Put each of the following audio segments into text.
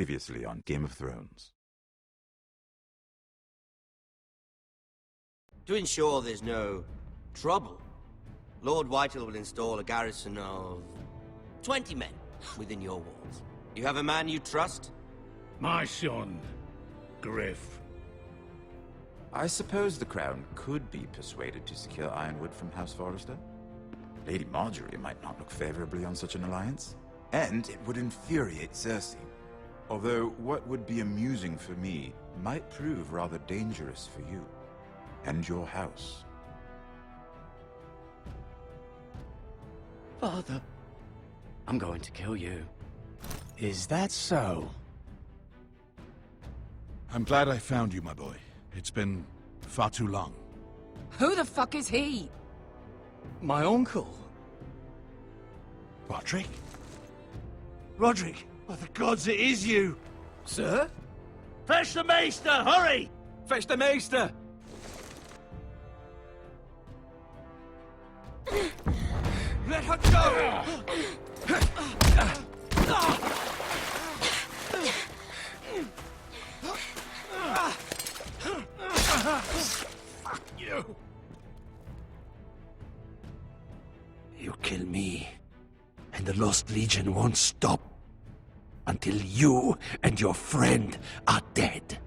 Previously on Game of Thrones. To ensure there's no trouble, Lord Whitehall will install a garrison of 20 men within your walls. You have a man you trust? My son, Griff. I suppose the Crown could be persuaded to secure Ironwood from House Forrester. Lady Marjorie might not look favorably on such an alliance. And it would infuriate Cersei. Although what would be amusing for me might prove rather dangerous for you. And your house. Father, I'm going to kill you. Is that so? I'm glad I found you, my boy. It's been far too long. Who the fuck is he? My uncle. Roderick? Roderick, by the gods, it is you! Sir? Fetch the Maester, hurry! Fetch the Maester! Let her go! Fuck you! You kill me, and the Lost Legion won't stop until you and your friend are dead.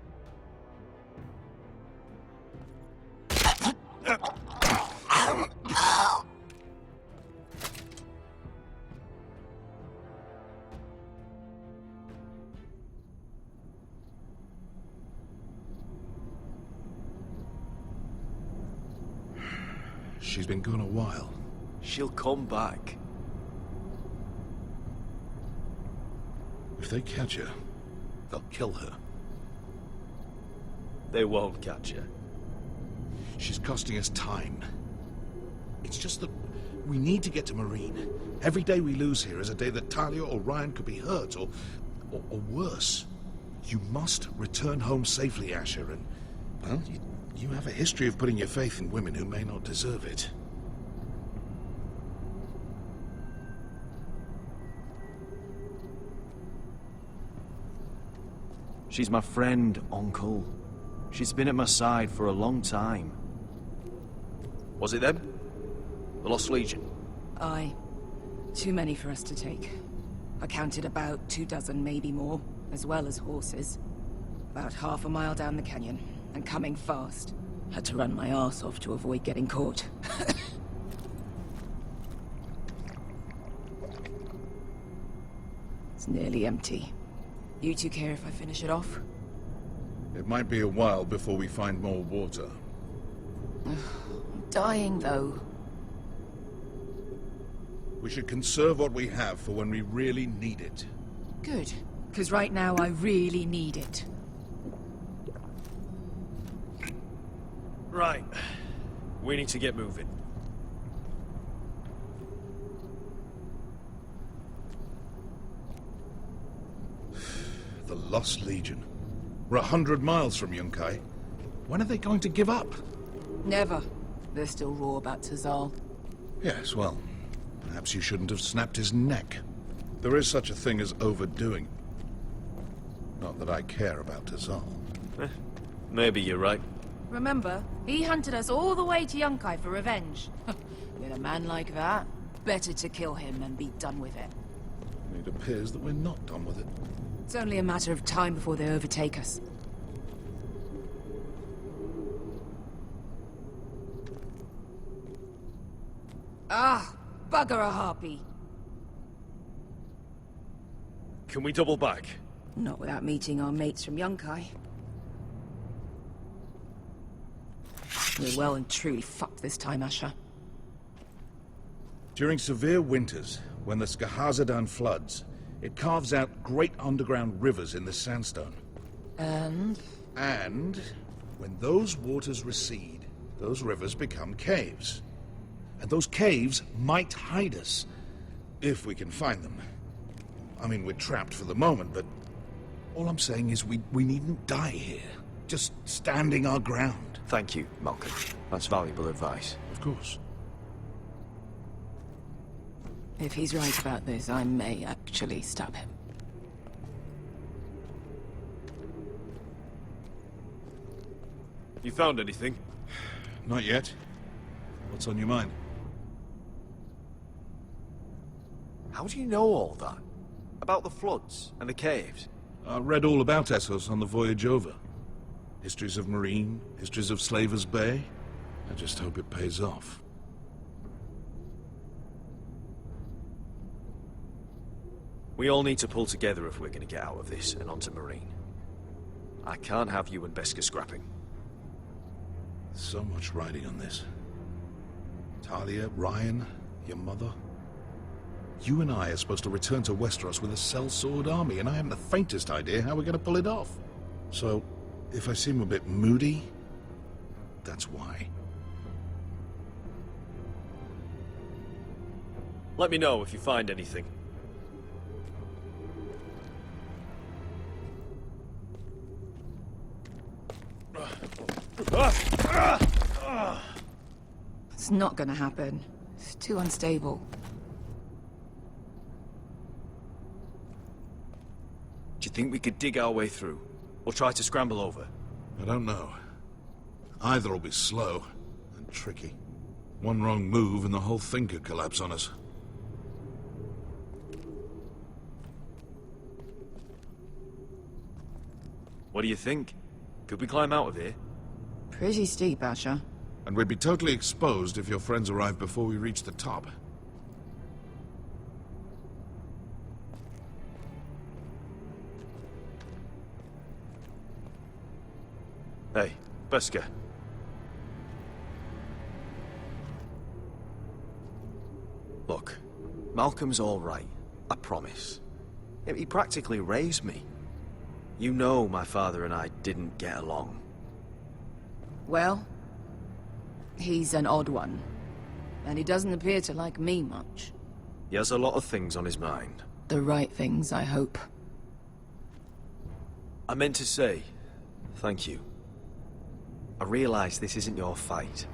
She's been gone a while. She'll come back. If they catch her, They'll kill her. They won't catch her. she's costing us time. It's just that we need to get to Marine. Every day we lose here is a day that Talia or Ryan could be hurt, or worse. You must return home safely, Asher, and, well, you have a history of putting your faith in women who may not deserve it. She's my friend, Uncle. She's been at my side for a long time. Was it them? The Lost Legion? Aye. Too many for us to take. I counted about 24, maybe more, as well as horses. About half a mile down the canyon, and coming fast. Had to run my arse off to avoid getting caught. It's nearly empty. You two care if I finish it off? It might be a while before we find more water. I'm dying, though. We should conserve what we have for when we really need it. Good. Because right now I really need it. Right. We need to get moving. The Lost Legion. We're 100 miles from Yunkai. When are they going to give up? Never. They're still raw about Tazal. Yes, well, perhaps you shouldn't have snapped his neck. There is such a thing as overdoing. Not that I care about Tazal. Maybe you're right. Remember, he hunted us all the way to Yunkai for revenge. With a man like that, better to kill him and be done with it. It appears that we're not done with it. It's only a matter of time before they overtake us. Ah, bugger a harpy. Can we double back? Not without meeting our mates from Yunkai. We're well and truly fucked this time, Asher. During severe winters, when the Skahazadan floods, it carves out great underground rivers in the sandstone. And? And when those waters recede, those rivers become caves. And those caves might hide us, if we can find them. I mean, we're trapped for the moment, but all I'm saying is we needn't die here. Just standing our ground. Thank you, Malcolm. That's valuable advice. Of course. If he's right about this, I may actually stab him. You found anything? Not yet. What's on your mind? How do you know all that? About the floods and the caves? I read all about Essos on the voyage over. Histories of Marine, histories of Slavers Bay. I just hope it pays off. We all need to pull together if we're going to get out of this and onto Marine. I can't have you and Beskha scrapping. So much riding on this. Talia, Ryan, your mother. You and I are supposed to return to Westeros with a sellsword army, and I haven't the faintest idea how we're going to pull it off. So, if I seem a bit moody, that's why. Let me know if you find anything. It's not gonna happen. It's too unstable. Do you think we could dig our way through? Or try to scramble over? I don't know. Either will be slow and tricky. One wrong move and the whole thing could collapse on us. What do you think? Could we climb out of here? Pretty steep, Asher. And we'd be totally exposed if your friends arrived before we reached the top. Hey, Beskha. Look, Malcolm's all right. I promise. He practically raised me. You know my father and I didn't get along. Well, he's an odd one. And he doesn't appear to like me much. He has a lot of things on his mind. The right things, I hope. I meant to say, thank you. I realize this isn't your fight.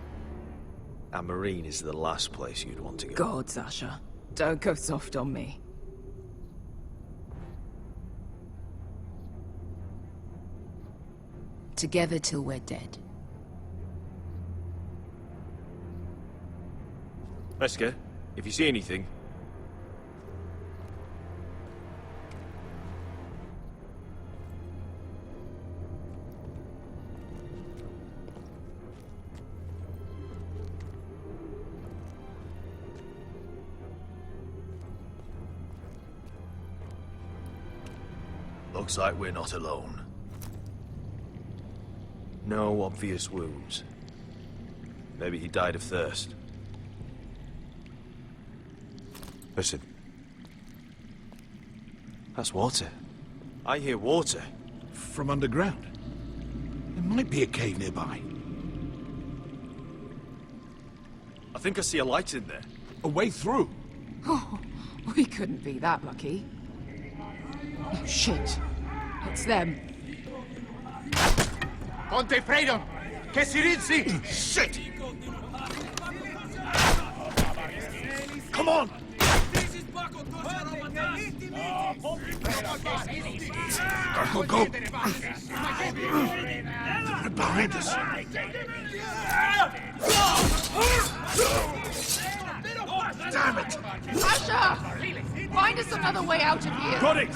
And Marine is the last place you'd want to go. God, Asher. Don't go soft on me. Together till we're dead. Beskha, if you see anything... Looks like we're not alone. No obvious wounds. Maybe he died of thirst. Listen. That's water. I hear water. From underground. There might be a cave nearby. I think I see a light in there. A way through. Oh, we couldn't be that lucky. Oh, shit. It's them. Conte Freydon! Che si rizzi! Shit! Come on! Go, go! They're behind us. Damn it! Asher! Find us another way out of here! Got it!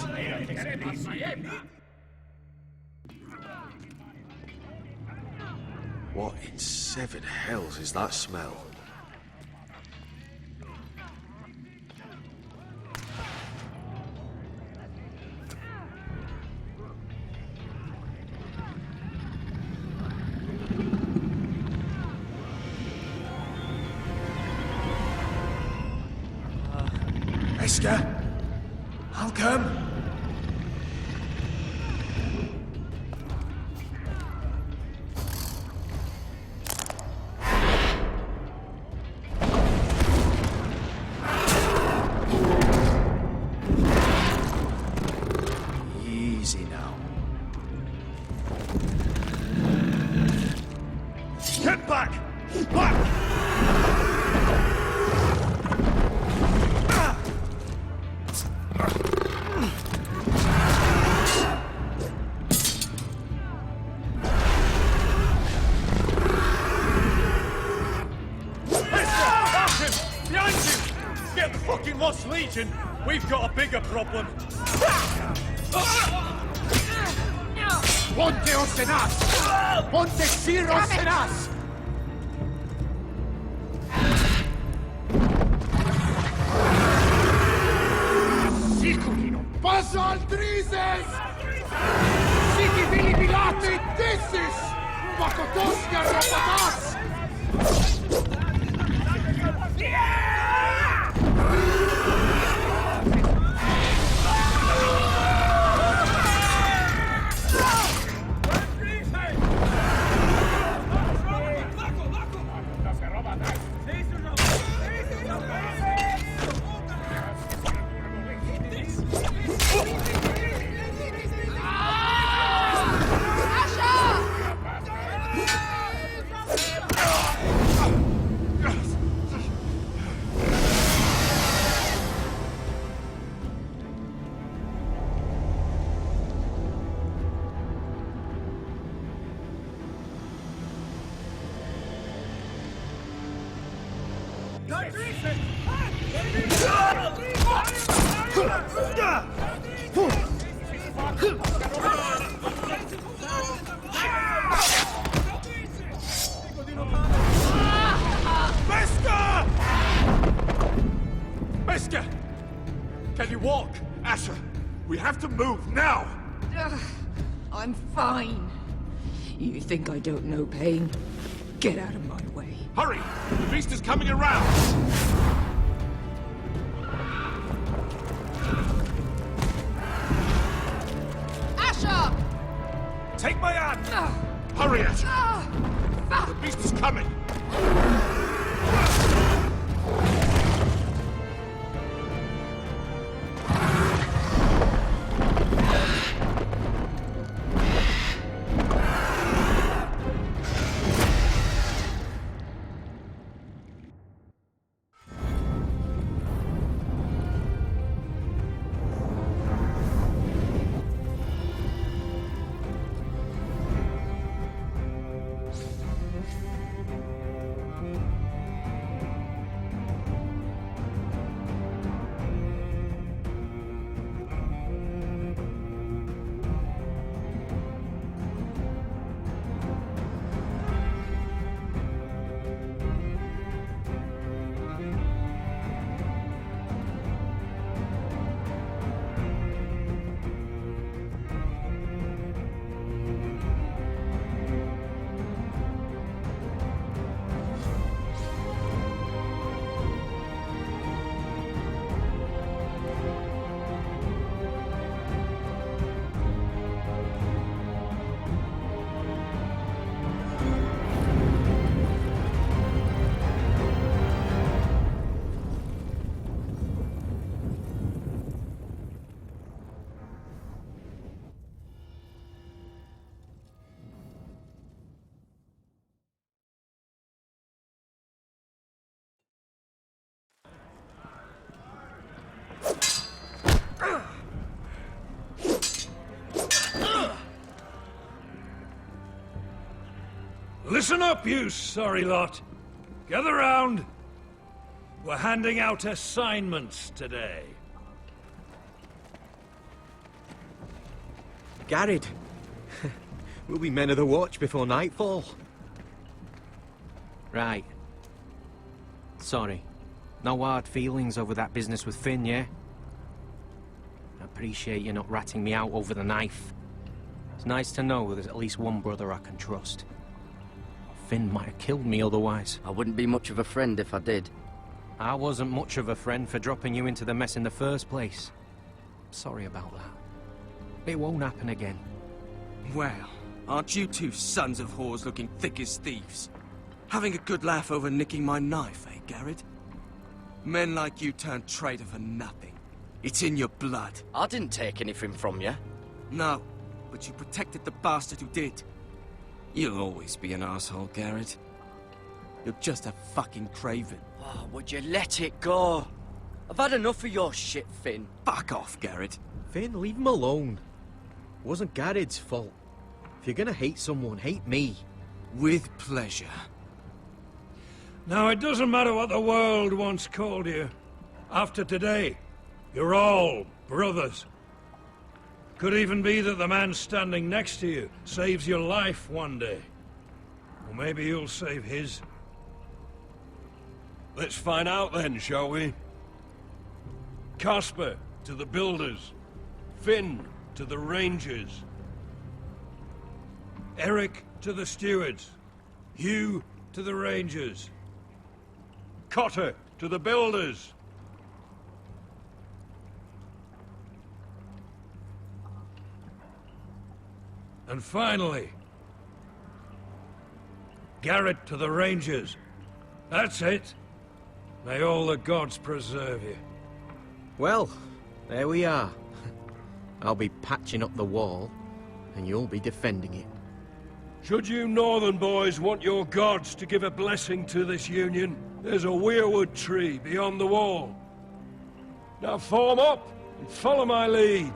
What in seven hells is that smell? Beskha? Malcolm? Easy now. Get back! Back! Legion. We've got a bigger problem. Ponte Osenas! Ponte Ciro Senas! Siculino! Paso al Drises! Siki Vili Pilate Dissis! Makotoska Rapatas! Mister! Can you walk? Asher, we have to move now! I'm fine. You think I don't know pain? Get out of my way. Hurry! The beast is coming around! Asher! Take my hand! Hurry, Asher! The beast is coming! Listen up, you sorry lot. Gather round. We're handing out assignments today. Garrett. We'll be men of the watch before nightfall. Right. Sorry. No hard feelings over that business with Finn, yeah? I appreciate you not ratting me out over the knife. It's nice to know there's at least one brother I can trust. Finn might have killed me otherwise. I wouldn't be much of a friend if I did. I wasn't much of a friend for dropping you into the mess in the first place. Sorry about that. It won't happen again. Well, aren't you two sons of whores looking thick as thieves? Having a good laugh over nicking my knife, eh, Garrett? Men like you turn traitor for nothing. It's in your blood. I didn't take anything from you. No, but you protected the bastard who did. You'll always be an asshole, Garrett. You're just a fucking craven. Oh, would you let it go? I've had enough of your shit, Finn. Fuck off, Garrett. Finn, leave him alone. It wasn't Garrett's fault. If you're gonna hate someone, hate me. With pleasure. Now, it doesn't matter what the world once called you. After today, You're all brothers. Could even be that the man standing next to you saves your life one day. Or maybe you'll save his. Let's find out then, shall we? Casper to the builders. Finn to the rangers. Eric to the stewards. Hugh to the rangers. Cotter to the builders. And finally, Garrett to the rangers. That's it. May all the gods preserve you. Well, there we are. I'll be patching up the wall, and you'll be defending it. Should you northern boys want your gods to give a blessing to this union, there's a weirwood tree beyond the wall. Now form up and follow my lead.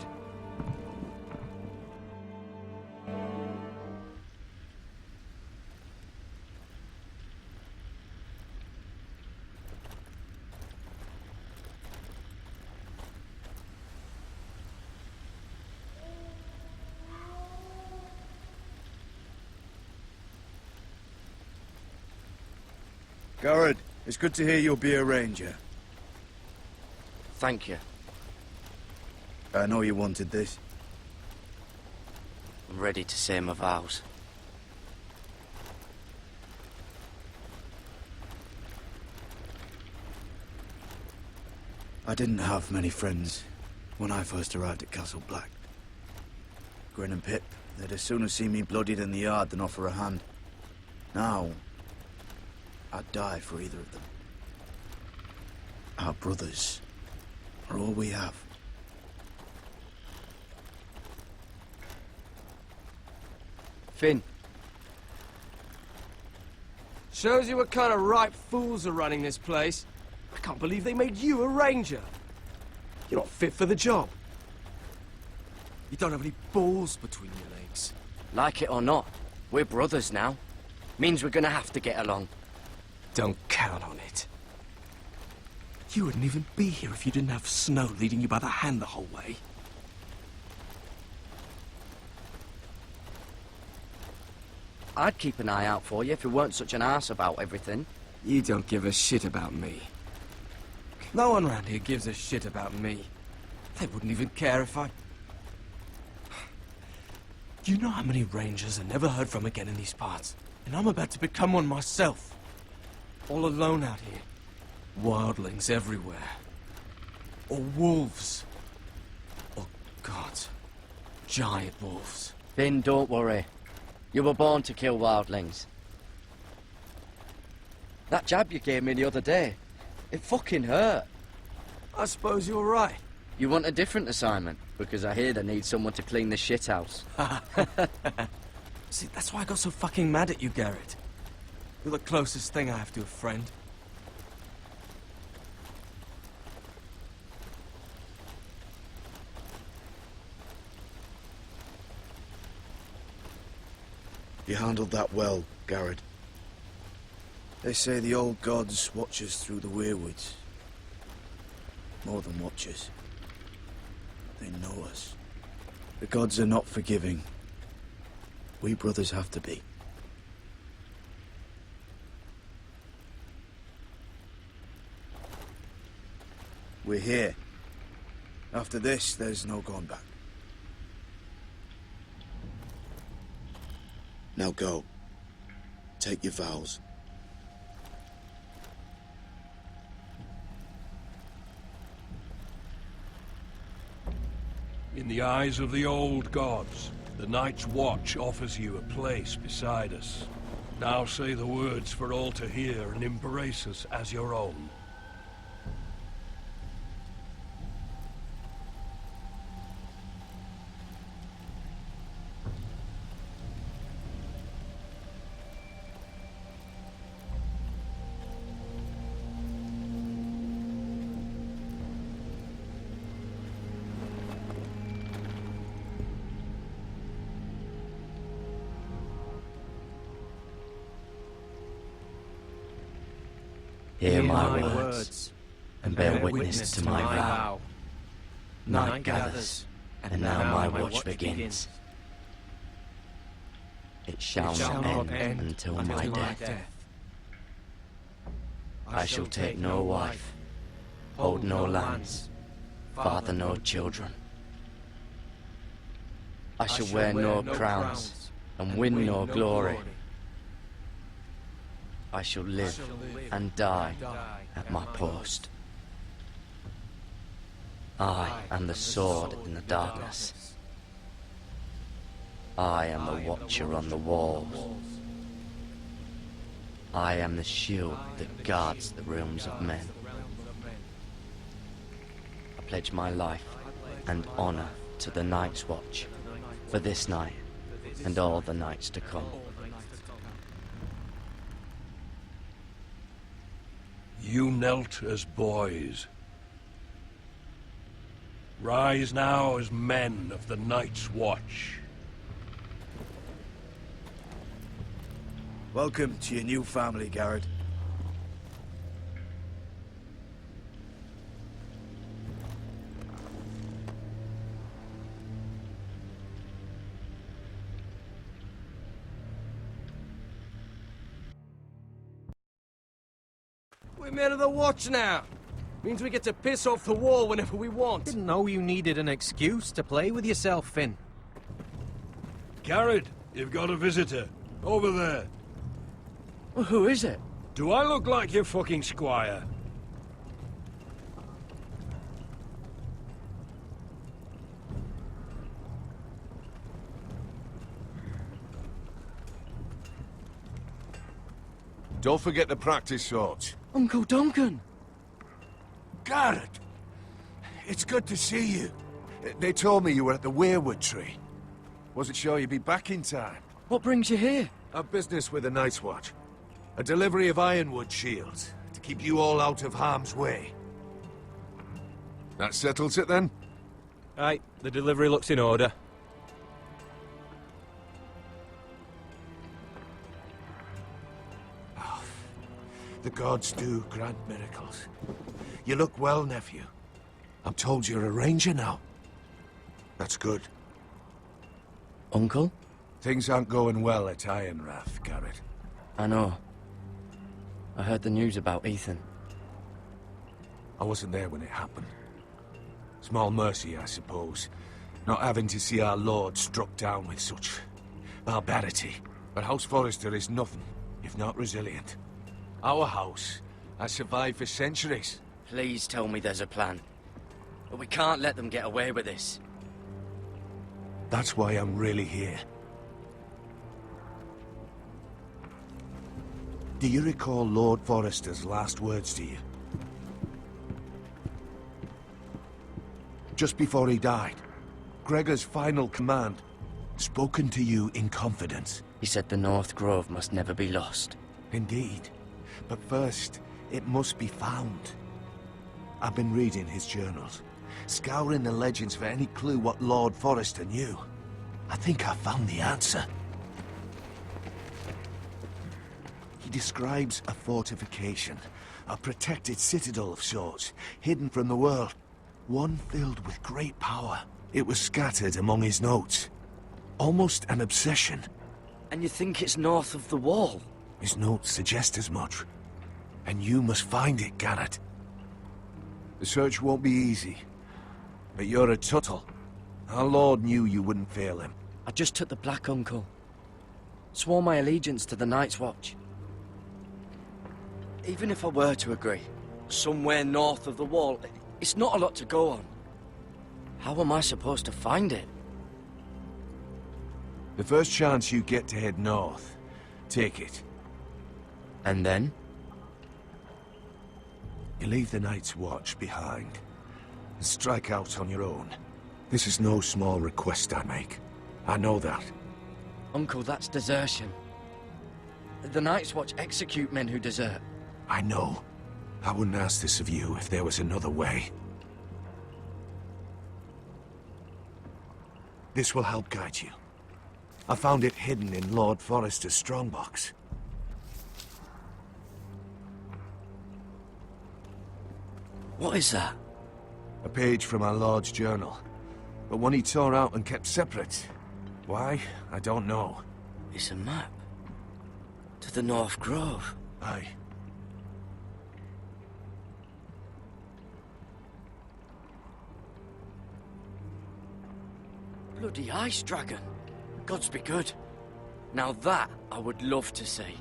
Garrett, it's good to hear you'll be a ranger. Thank you. I know you wanted this. I'm ready to say my vows. I didn't have many friends when I first arrived at Castle Black. Grin and Pip, they'd as soon as see me bloodied in the yard than offer a hand. Now, I'd die for either of them. Our brothers are all we have. Finn. Shows you what kind of ripe fools are running this place. I can't believe they made you a ranger. You're not fit for the job. You don't have any balls between your legs. Like it or not, we're brothers now. Means we're gonna have to get along. Don't count on it. You wouldn't even be here if you didn't have Snow leading you by the hand the whole way. I'd keep an eye out for you if you weren't such an arse about everything. You don't give a shit about me. No one around here gives a shit about me. They wouldn't even care if I... You know how many rangers are never heard from again in these parts? And I'm about to become one myself. All alone out here. Wildlings everywhere. Or wolves. Or gods. Giant wolves. Finn, don't worry. You were born to kill wildlings. That jab you gave me the other day, it fucking hurt. I suppose you're right. You want a different assignment? Because I hear they need someone to clean this shithouse. See, that's why I got so fucking mad at you, Garrett. You're the closest thing I have to a friend. You handled that well, Garrett. They say the old gods watch us through the weirwoods. More than watch us. They know us. The gods are not forgiving. We brothers have to be. We're here. After this, there's no going back. Now go. Take your vows. In the eyes of the old gods, the Night's Watch offers you a place beside us. Now say the words for all to hear and embrace us as your own. Hear my words, and bear witness to my vow. Night gathers, and now my watch begins. It shall not end until my death. I shall take no wife, hold no lands, father no children. I shall wear no crowns, and win no glory. I shall live and die at my post. I am the sword in the darkness. I am the watcher on the walls. I am the shield that guards the realms of men. I pledge my life and honor to the Night's Watch for this night and all the nights to come. You knelt as boys. Rise now as men of the Night's Watch. Welcome to your new family, Garrett. We're men of the Watch now. Means we get to piss off the wall whenever we want. Didn't know you needed an excuse to play with yourself, Finn. Garrett, you've got a visitor. Over there. Well, who is it? Do I look like your fucking squire? Don't forget the practice swords. Uncle Duncan! Garrett! It's good to see you. They told me you were at the Weirwood tree. Wasn't sure you'd be back in time. What brings you here? A business with the Night's Watch. A delivery of ironwood shields, to keep you all out of harm's way. That settles it then? Aye, the delivery looks in order. Oh, the gods do grant miracles. You look well, nephew. I'm told you're a ranger now. That's good. Uncle? Things aren't going well at Ironrath, Garrett. I know. I heard the news about Ethan. I wasn't there when it happened. Small mercy, I suppose, not having to see our lord struck down with such barbarity. But House Forrester is nothing if not resilient. Our house has survived for centuries. Please tell me there's a plan. But we can't let them get away with this. That's why I'm really here. Do you recall Lord Forrester's last words to you? Just before he died, Gregor's final command, spoken to you in confidence. He said the North Grove must never be lost. Indeed. But first, it must be found. I've been reading his journals, scouring the legends for any clue what Lord Forrester knew. I think I found the answer. He describes a fortification, a protected citadel of sorts, hidden from the world. One filled with great power. It was scattered among his notes. Almost an obsession. And you think it's north of the wall? His notes suggest as much. And you must find it, Garrett. The search won't be easy. But you're a Tuttle. Our Lord knew you wouldn't fail him. I just took the Black Uncle. Swore my allegiance to the Night's Watch. Even if I were to agree, somewhere north of the wall, it's not a lot to go on. How am I supposed to find it? The first chance you get to head north, take it. And then? You leave the Night's Watch behind, and strike out on your own. This is no small request I make. I know that. Uncle, that's desertion. The Night's Watch execute men who desert. I know. I wouldn't ask this of you if there was another way. This will help guide you. I found it hidden in Lord Forrester's strongbox. What is that? A page from our Lord's journal. But one he tore out and kept separate. Why? I don't know. It's a map. To the North Grove. Aye. Bloody ice dragon. Gods be good. Now that I would love to see.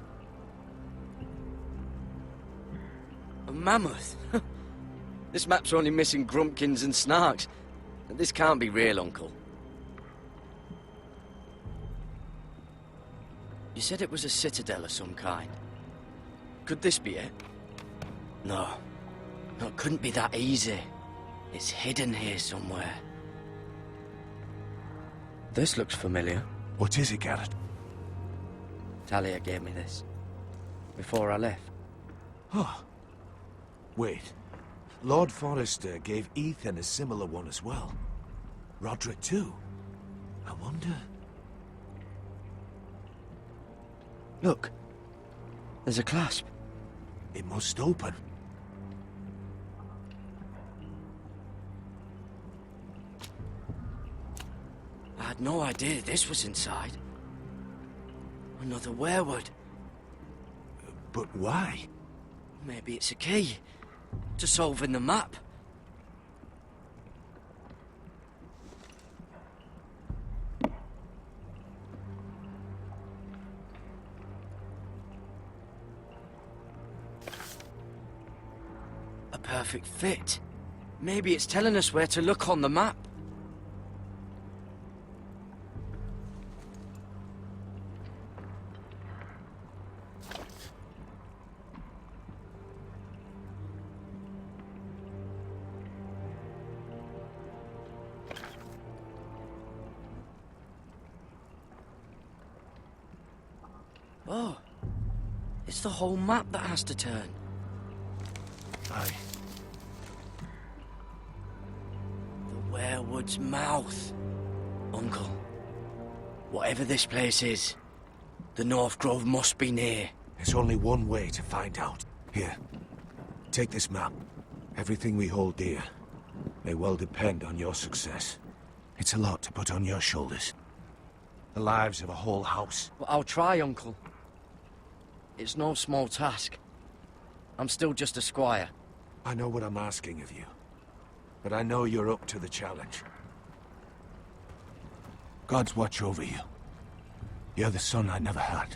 A mammoth. This map's only missing grumpkins and snarks. This can't be real, Uncle. You said it was a citadel of some kind. Could this be it? No. No, it couldn't be that easy. It's hidden here somewhere. This looks familiar. What is it, Garrett? Talia gave me this. Before I left. Oh. Wait. Lord Forrester gave Ethan a similar one as well. Roderick too. I wonder... Look. There's a clasp. It must open. I had no idea this was inside. Another werewood. But why? Maybe it's a key to solving the map. A perfect fit. Maybe it's telling us where to look on the map. Oh, it's the whole map that has to turn. Aye. The werewood's mouth. Uncle, whatever this place is, the North Grove must be near. There's only one way to find out. Here, take this map. Everything we hold dear may well depend on your success. It's a lot to put on your shoulders. The lives of a whole house. Well, I'll try, Uncle. It's no small task. I'm still just a squire. I know what I'm asking of you, but I know you're up to the challenge. God's watch over you. You're the son I never had.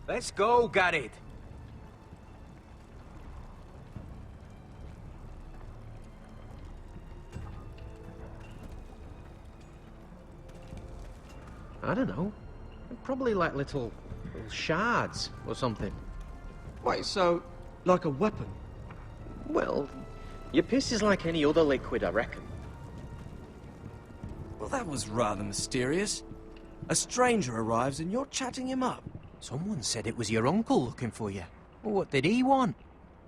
Let's go, Garrett. I don't know. Probably like little shards or something. Wait, so, like a weapon? Well, your piss is like any other liquid, I reckon. Well, that was rather mysterious. A stranger arrives and you're chatting him up. Someone said it was your uncle looking for you. Well, what did he want?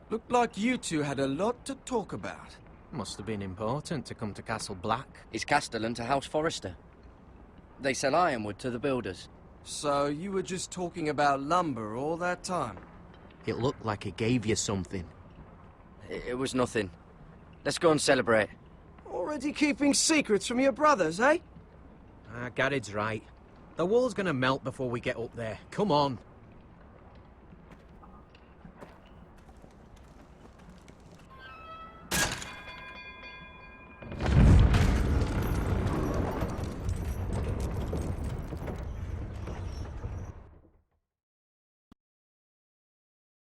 Looked like you two had a lot to talk about. Must have been important to come to Castle Black. It's Castellan to House Forrester. They sell ironwood to the builders. So you were just talking about lumber all that time? It looked like he gave you something. It was nothing. Let's go and celebrate. Already keeping secrets from your brothers, eh? Garrett's right. The wall's gonna melt before we get up there. Come on.